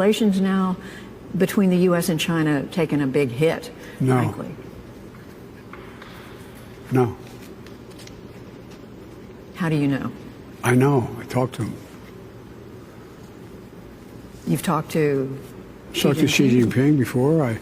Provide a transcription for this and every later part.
relations now between the U.S. and China taken a big hit, No. frankly? No. How do you know? I know. I talked to him. You've talked to Talked to Xi Jinping before.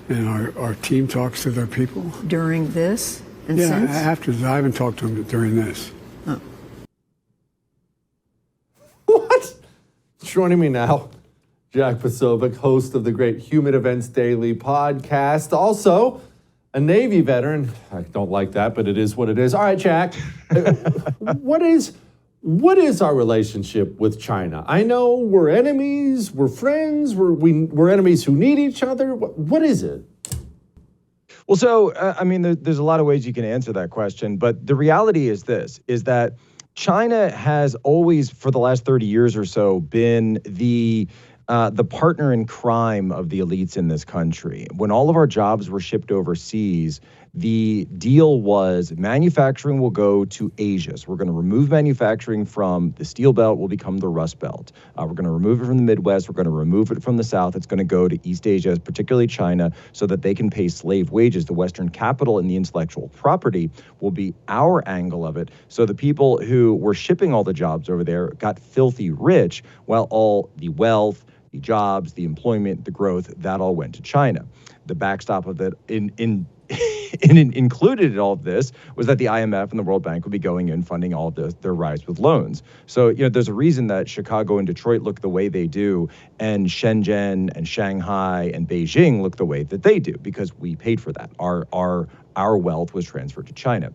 And our team talks to their people. During this and Yeah, since? after I haven't talked to him during this. Oh. What? Joining me now, Jack Posobiec, host of the great Human Events Daily podcast. Also, a Navy veteran. I don't like that, but it is what it is. All right, Jack. What is our relationship with China? I know we're enemies, we're friends, we're enemies who need each other. What is it? Well, so, I mean, there's a lot of ways you can answer that question, but the reality is this, is that China has always, for the last 30 years or so, been the partner in crime of the elites in this country. When all of our jobs were shipped overseas, the deal was manufacturing will go to Asia. So we're going to remove manufacturing from the Steel Belt, will become the Rust Belt. We're going to remove it from the Midwest. We're going to remove it from the South. It's going to go to East Asia, particularly China, so that they can pay slave wages. The Western capital and the intellectual property will be our angle of it. So the people who were shipping all the jobs over there got filthy rich, while all the wealth, the jobs, the employment, the growth, that all went to China. The backstop of that included in all of this was that the IMF and the World Bank would be going in funding all of their rise with loans. So, there's a reason that Chicago and Detroit look the way they do, and Shenzhen and Shanghai and Beijing look the way that they do, because we paid for that. Our wealth was transferred to China.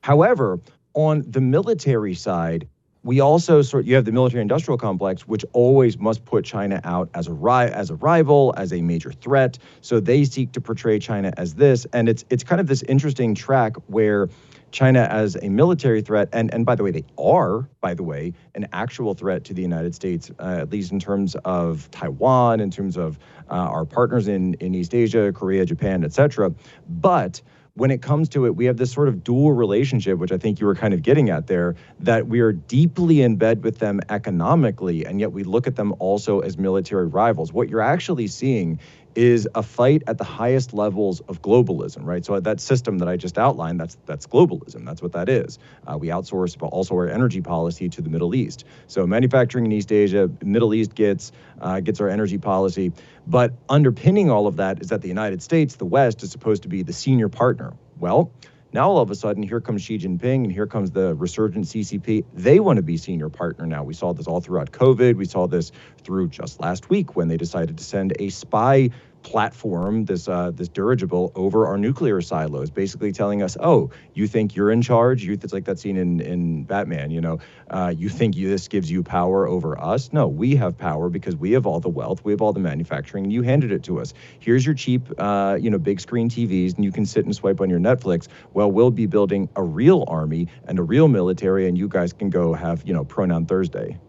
However, on the military side, we also you have the military-industrial complex, which always must put China out as a rival, as a major threat. So they seek to portray China as this, and it's kind of this interesting track where China as a military threat, and by the way, they are, an actual threat to the United States, at least in terms of Taiwan, in terms of our partners in East Asia, Korea, Japan, etc. But when it comes to it, we have this sort of dual relationship, which I think you were kind of getting at there, that we are deeply in bed with them economically, and yet we look at them also as military rivals. What you're actually seeing is a fight at the highest levels of globalism, right? So that system that I just outlined, that's globalism. That's what that is. We outsource also our energy policy to the Middle East. So manufacturing in East Asia, Middle East gets our energy policy. But underpinning all of that is that the United States, the West, is supposed to be the senior partner. Well, now all of a sudden, here comes Xi Jinping and here comes the resurgent CCP. They want to be senior partner now. We saw this all throughout COVID. We saw this through just last week when they decided to send a spy platform, this dirigible, over our nuclear silos, basically telling us, oh, you think you're in charge? It's like that scene in Batman, you think this gives you power over us? No, we have power because we have all the wealth, we have all the manufacturing, and you handed it to us. Here's your cheap, big screen TVs, and you can sit and swipe on your Netflix. Well, we'll be building a real army and a real military, and you guys can go have, Pronoun Thursday.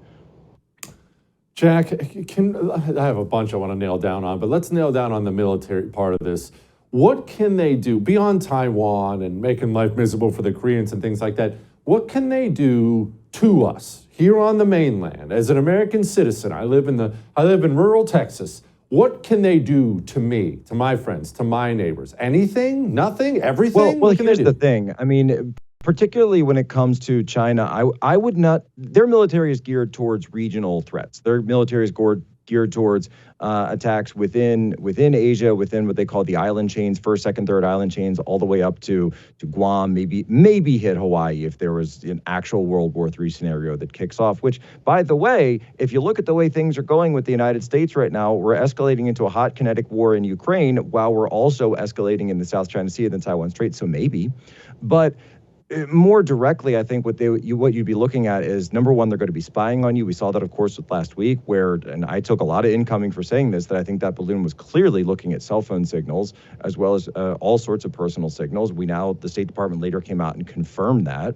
Jack, I have a bunch I want to nail down on, but let's nail down on the military part of this. What can they do beyond Taiwan and making life miserable for the Koreans and things like that? What can they do to us here on the mainland? As an American citizen, I live in rural Texas. What can they do to me, to my friends, to my neighbors? Anything? Nothing? Everything? Well, here's the thing. I mean, particularly when it comes to China, I would not, their military is geared towards regional threats. Their military is geared towards attacks within Asia, within what they call the island chains, first, second, third island chains, all the way up to Guam, maybe hit Hawaii if there was an actual World War III scenario that kicks off, which, by the way, if you look at the way things are going with the United States right now, we're escalating into a hot kinetic war in Ukraine while we're also escalating in the South China Sea and the Taiwan Strait, so maybe. But more directly, I think what you'd be looking at is, number one, they're going to be spying on you. We saw that, of course, with last week, and I took a lot of incoming for saying this, that I think that balloon was clearly looking at cell phone signals as well as all sorts of personal signals. The State Department later came out and confirmed that.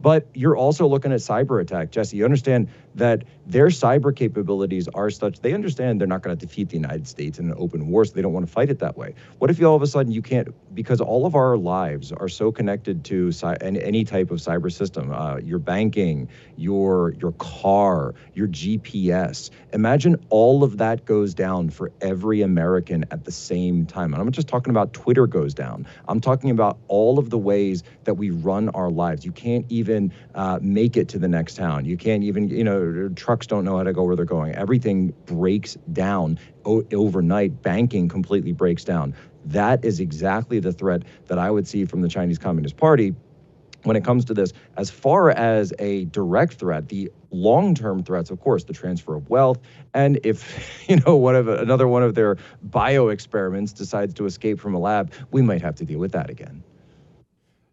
But you're also looking at cyber attack. Jesse, you understand that their cyber capabilities are such, they understand they're not going to defeat the United States in an open war, so they don't want to fight it that way. What if all of a sudden you can't, because all of our lives are so connected to any type of cyber system, your banking, your car, your GPS. Imagine all of that goes down for every American at the same time. And I'm not just talking about Twitter goes down. I'm talking about all of the ways that we run our lives. You can't even make it to the next town. You can't even, trucks don't know how to go where they're going. Everything breaks down overnight. Banking completely breaks down. That is exactly the threat that I would see from the Chinese Communist Party when it comes to this. As far as a direct threat, the long-term threats, of course, the transfer of wealth, and if another one of their bio experiments decides to escape from a lab, we might have to deal with that again.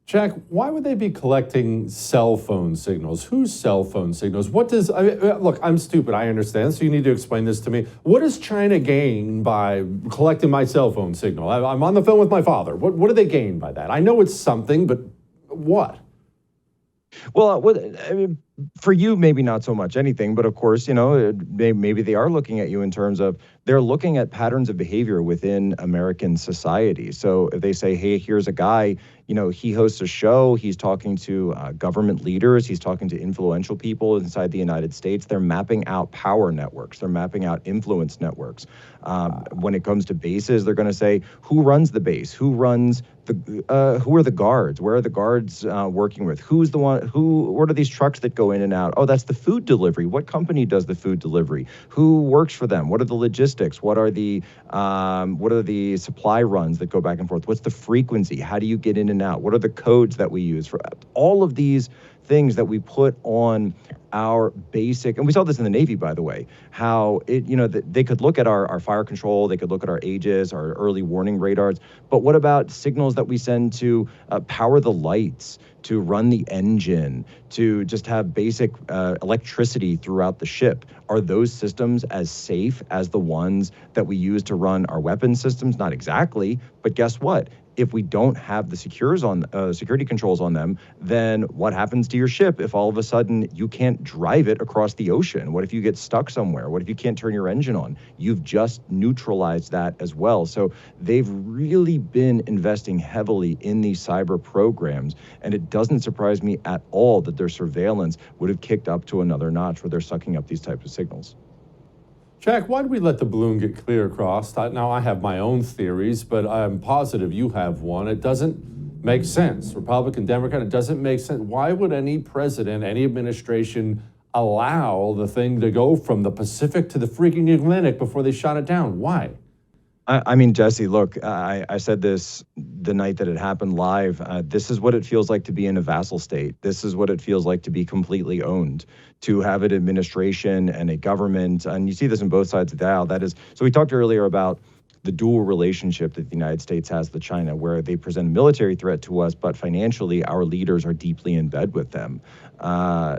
Jack, why would they be collecting cell phone signals? Whose cell phone signals? Look, I'm stupid, I understand, so you need to explain this to me. What does China gain by collecting my cell phone signal? I'm on the phone with my father. What do they gain by that? I know it's something, but what? Well, for you, maybe not so much anything, but of course, maybe they are looking at you in terms of they're looking at patterns of behavior within American society. So if they say, hey, here's a guy, he hosts a show, he's talking to government leaders, he's talking to influential people inside the United States, they're mapping out power networks, they're mapping out influence networks. When it comes to bases, they're going to say, who runs the base? Who runs who are the guards? Where are the guards working with? Who's the one? What are these trucks that go in and out? Oh, that's the food delivery. What company does the food delivery? Who works for them? What are the logistics? What are the supply runs that go back and forth? What's the frequency? How do you get in and out? What are the codes that we use for all of these things that we put on our basic, and we saw this in the Navy, by the way, how they could look at our fire control, they could look at our Aegis, our early warning radars, but what about signals that we send to power the lights, to run the engine, to just have basic electricity throughout the ship? Are those systems as safe as the ones that we use to run our weapon systems? Not exactly, but guess what? If we don't have the security controls on them, then what happens to your ship if all of a sudden you can't drive it across the ocean? What if you get stuck somewhere? What if you can't turn your engine on? You've just neutralized that as well. So they've really been investing heavily in these cyber programs, and it doesn't surprise me at all that their surveillance would have kicked up to another notch where they're sucking up these types of signals. Jack, why did we let the balloon get clear across? Now, I have my own theories, but I'm positive you have one. It doesn't make sense. Republican, Democrat, it doesn't make sense. Why would any president, any administration allow the thing to go from the Pacific to the freaking Atlantic before they shot it down? Why? I mean, Jesse, look, I said this the night that it happened live. This is what it feels like to be in a vassal state. This is what it feels like to be completely owned, to have an administration and a government. And you see this on both sides of the aisle. That is, so we talked earlier about the dual relationship that the United States has with China, where they present a military threat to us, but financially our leaders are deeply in bed with them.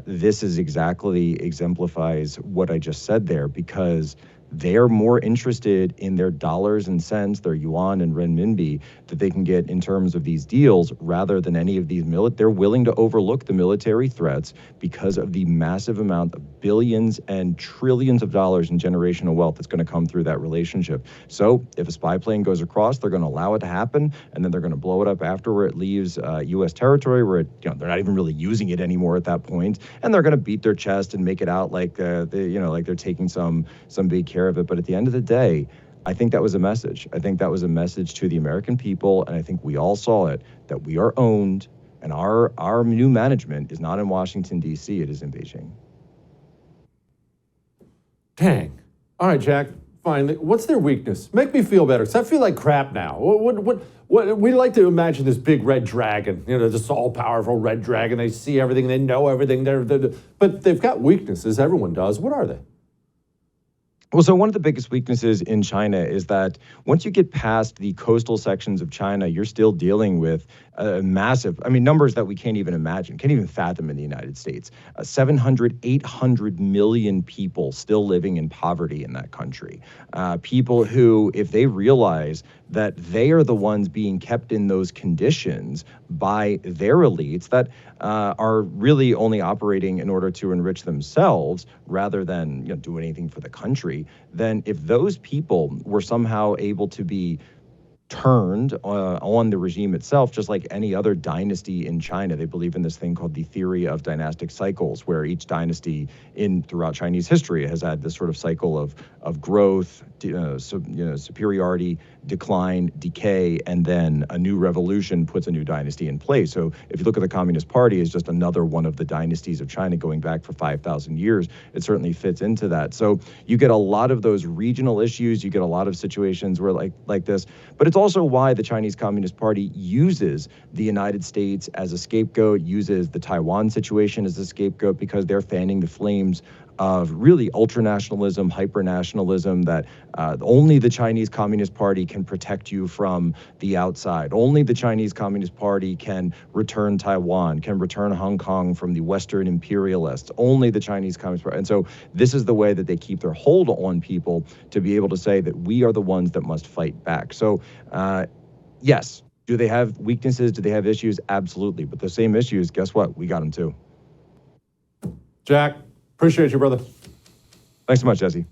This is exactly exemplifies what I just said there, because they're more interested in their dollars and cents, their yuan and renminbi that they can get in terms of these deals rather than any of these they're willing to overlook the military threats because of the massive amount of billions and trillions of dollars in generational wealth that's going to come through that relationship. So if a spy plane goes across, they're going to allow it to happen, and then they're going to blow it up after where it leaves U.S. territory, where they're not even really using it anymore at that point, and they're going to beat their chest and make it out like like they're taking some big care of it. But at the end of the day, I think that was a message. I think that was a message to the American people, and I think we all saw it, that we are owned, and our new management is not in Washington, D.C., it is in Beijing. Dang. All right, Jack, finally, what's their weakness? Make me feel better, because I feel like crap now. What we like to imagine this big red dragon, this all-powerful red dragon. They see everything, they know everything, but they've got weaknesses, everyone does. What are they? Well, so one of the biggest weaknesses in China is that once you get past the coastal sections of China, you're still dealing with massive, I mean, numbers that we can't even imagine, can't even fathom in the United States. 700, 800 million people still living in poverty in that country. People who, if they realize that they are the ones being kept in those conditions by their elites that are really only operating in order to enrich themselves rather than do anything for the country, then if those people were somehow able to be turned on the regime itself, just like any other dynasty in China. They believe in this thing called the theory of dynastic cycles, where each dynasty throughout Chinese history has had this sort of cycle of growth, superiority, decline, decay, and then a new revolution puts a new dynasty in place. So if you look at the Communist Party as just another one of the dynasties of China going back for 5,000 years, it certainly fits into that. So you get a lot of those regional issues, you get a lot of situations where like this, but it's also why the Chinese Communist Party uses the United States as a scapegoat, uses the Taiwan situation as a scapegoat, because they're fanning the flames of really ultranationalism, hypernationalism, that only the Chinese Communist Party can protect you from the outside. Only the Chinese Communist Party can return Taiwan, can return Hong Kong from the Western imperialists. Only the Chinese Communist Party. And so this is the way that they keep their hold on people, to be able to say that we are the ones that must fight back. So yes, do they have weaknesses? Do they have issues? Absolutely. But the same issues, guess what? We got them too. Jack, appreciate you, brother. Thanks so much, Jesse.